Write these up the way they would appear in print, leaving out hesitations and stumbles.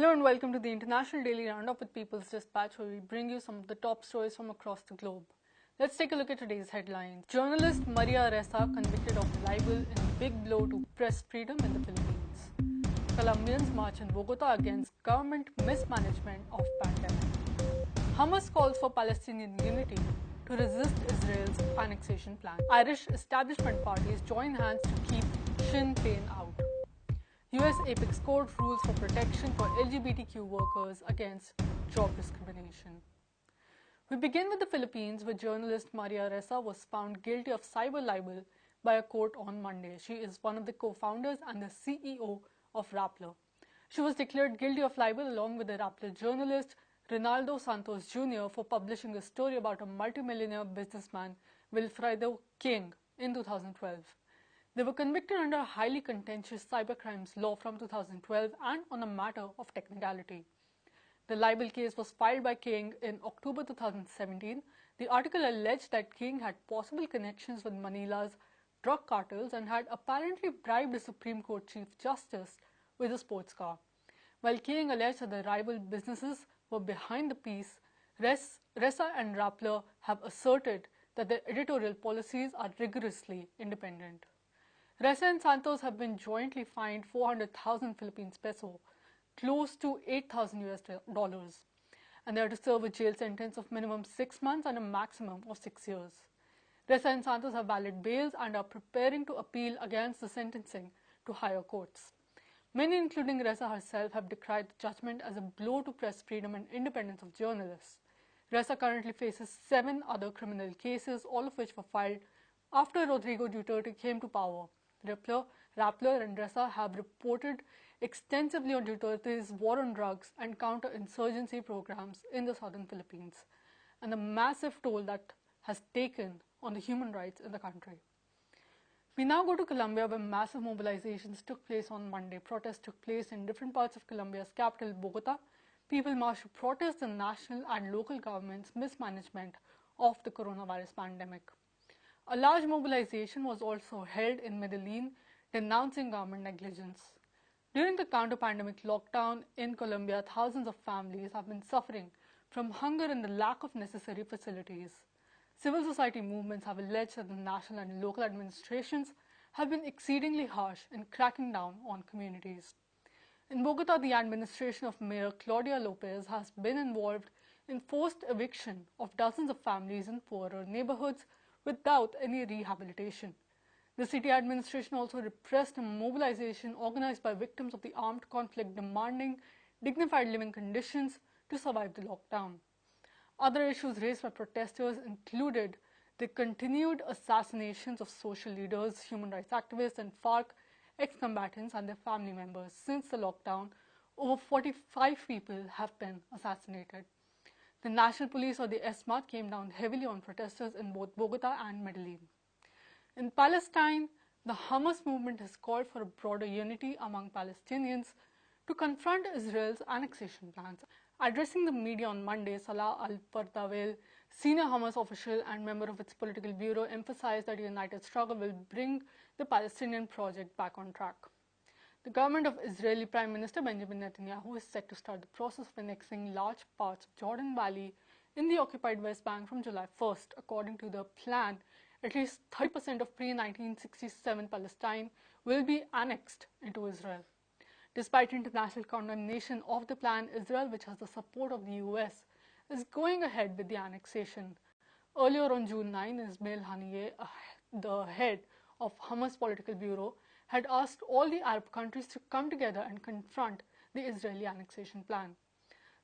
Hello and welcome to the International Daily Roundup with People's Dispatch, where we bring you some of the top stories from across the globe. Let's take a look at today's headlines. Journalist Maria Ressa convicted of libel in big blow to press freedom in the Philippines. Colombians march in Bogota against government mismanagement of pandemic. Hamas calls for Palestinian unity to resist Israel's annexation plan. Irish establishment parties join hands to keep Sinn Féin out. US Apex Court rules for protection for LGBTQ workers against job discrimination. We begin with the Philippines, where journalist Maria Ressa was found guilty of cyber libel by a court on Monday. She is one of the co-founders and the CEO of Rappler. She was declared guilty of libel along with the Rappler journalist Ronaldo Santos Jr. for publishing a story about a multimillionaire businessman Wilfredo King in 2012. They were convicted under a highly contentious cybercrimes law from 2012 and on a matter of technicality. The libel case was filed by King in October 2017. The article alleged that King had possible connections with Manila's drug cartels and had apparently bribed a Supreme Court Chief Justice with a sports car. While King alleged that the rival businesses were behind the piece, Ressa and Rappler have asserted that their editorial policies are rigorously independent. Ressa and Santos have been jointly fined 400,000 Philippines peso, close to $8,000, and they are to serve a jail sentence of minimum 6 months and a maximum of 6 years. Ressa and Santos have valid bails and are preparing to appeal against the sentencing to higher courts. Many, including Ressa herself, have decried the judgment as a blow to press freedom and independence of journalists. Ressa currently faces 7 other criminal cases, all of which were filed after Rodrigo Duterte came to power. Rappler and Ressa have reported extensively on Duterte's war on drugs and counter-insurgency programs in the southern Philippines and the massive toll that has taken on the human rights in the country. We now go to Colombia, where massive mobilizations took place on Monday. Protests took place in different parts of Colombia's capital, Bogota. People marched to protest the national and local government's mismanagement of the coronavirus pandemic. A large mobilization was also held in Medellin, denouncing government negligence. During the counter-pandemic lockdown in Colombia, thousands of families have been suffering from hunger and the lack of necessary facilities. Civil society movements have alleged that the national and local administrations have been exceedingly harsh in cracking down on communities. In Bogota, the administration of Mayor Claudia Lopez has been involved in forced eviction of dozens of families in poorer neighborhoods without any rehabilitation. The city administration also repressed a mobilization organized by victims of the armed conflict demanding dignified living conditions to survive the lockdown. Other issues raised by protesters included the continued assassinations of social leaders, human rights activists, and FARC ex-combatants and their family members. Since the lockdown, over 45 people have been assassinated. The National Police, or the ESMAD, came down heavily on protesters in both Bogota and Medellin. In Palestine, the Hamas movement has called for a broader unity among Palestinians to confront Israel's annexation plans. Addressing the media on Monday, Salah al-Bardawil, senior Hamas official and member of its political bureau, emphasized that a united struggle will bring the Palestinian project back on track. The government of Israeli Prime Minister Benjamin Netanyahu is set to start the process of annexing large parts of Jordan Valley in the occupied West Bank from July 1st. According to the plan, at least 30% of pre-1967 Palestine will be annexed into Israel. Despite international condemnation of the plan, Israel, which has the support of the US, is going ahead with the annexation. Earlier on June 9, Ismail Haniyeh, the head of Hamas political bureau, had asked all the Arab countries to come together and confront the Israeli annexation plan.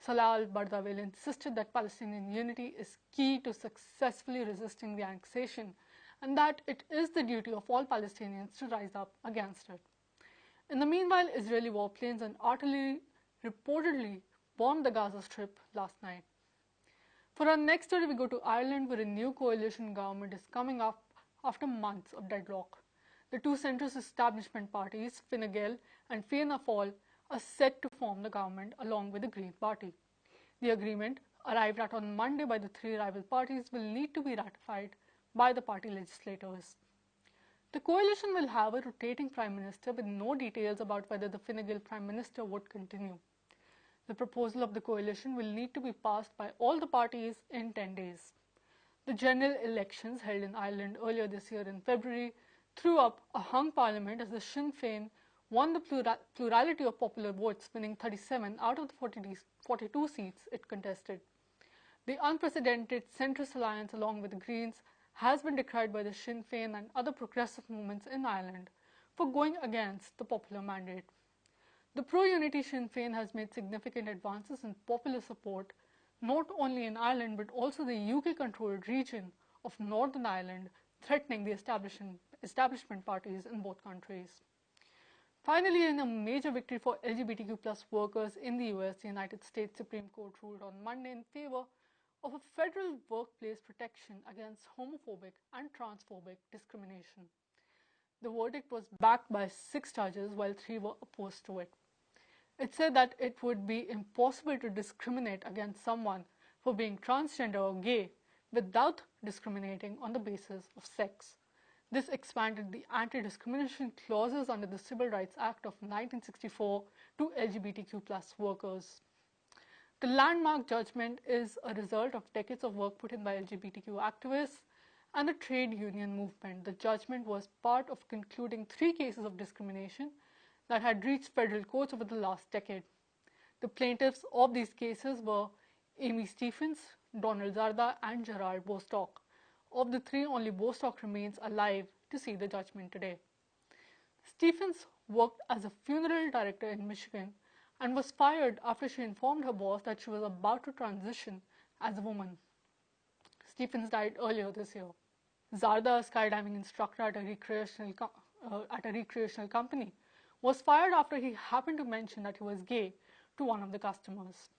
Salah al-Bardawil insisted that Palestinian unity is key to successfully resisting the annexation and that it is the duty of all Palestinians to rise up against it. In the meanwhile, Israeli warplanes and artillery reportedly bombed the Gaza Strip last night. For our next story, we go to Ireland, where a new coalition government is coming up after months of deadlock. The two centrist establishment parties, Fine Gael and Fianna Fáil, are set to form the government along with the Green Party. The agreement, arrived at on Monday by the three rival parties, will need to be ratified by the party legislators. The coalition will have a rotating prime minister with no details about whether the Fine Gael prime minister would continue. The proposal of the coalition will need to be passed by all the parties in 10 days. The general elections held in Ireland earlier this year in February threw up a hung parliament as the Sinn Féin won the plurality of popular votes, winning 37 out of the 42 seats it contested. The unprecedented centrist alliance along with the Greens has been decried by the Sinn Féin and other progressive movements in Ireland for going against the popular mandate. The pro-unity Sinn Féin has made significant advances in popular support not only in Ireland but also the UK-controlled region of Northern Ireland, threatening the establishment parties in both countries. Finally, in a major victory for LGBTQ+ workers in the US, the United States Supreme Court ruled on Monday in favor of a federal workplace protection against homophobic and transphobic discrimination. The verdict was backed by 6 judges, while 3 were opposed to it. It said that it would be impossible to discriminate against someone for being transgender or gay without discriminating on the basis of sex. This expanded the anti-discrimination clauses under the Civil Rights Act of 1964 to LGBTQ+ workers. The landmark judgment is a result of decades of work put in by LGBTQ activists and the trade union movement. The judgment was part of concluding 3 cases of discrimination that had reached federal courts over the last decade. The plaintiffs of these cases were Amy Stephens, Donald Zarda, and Gerard Bostock. Of the 3, only Bostock remains alive to see the judgment today. Stephens worked as a funeral director in Michigan and was fired after she informed her boss that she was about to transition as a woman. Stephens died earlier this year. Zarda, a skydiving instructor at a recreational company, was fired after he happened to mention that he was gay to one of the customers.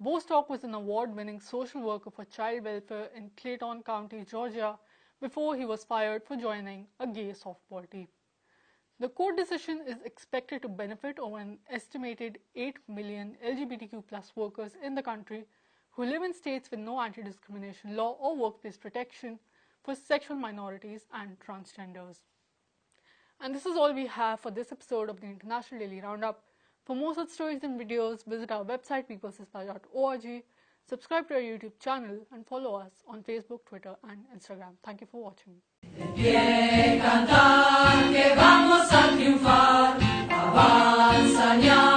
Bostock was an award-winning social worker for child welfare in Clayton County, Georgia, before he was fired for joining a gay softball team. The court decision is expected to benefit over an estimated 8 million LGBTQ+ workers in the country who live in states with no anti-discrimination law or workplace protection for sexual minorities and transgenders. And this is all we have for this episode of the International Daily Roundup. For more such stories and videos, visit our website peoplesispa.org, subscribe to our YouTube channel, and follow us on Facebook, Twitter, and Instagram. Thank you for watching. Que cantar, que vamos a triunfar, avanza ya.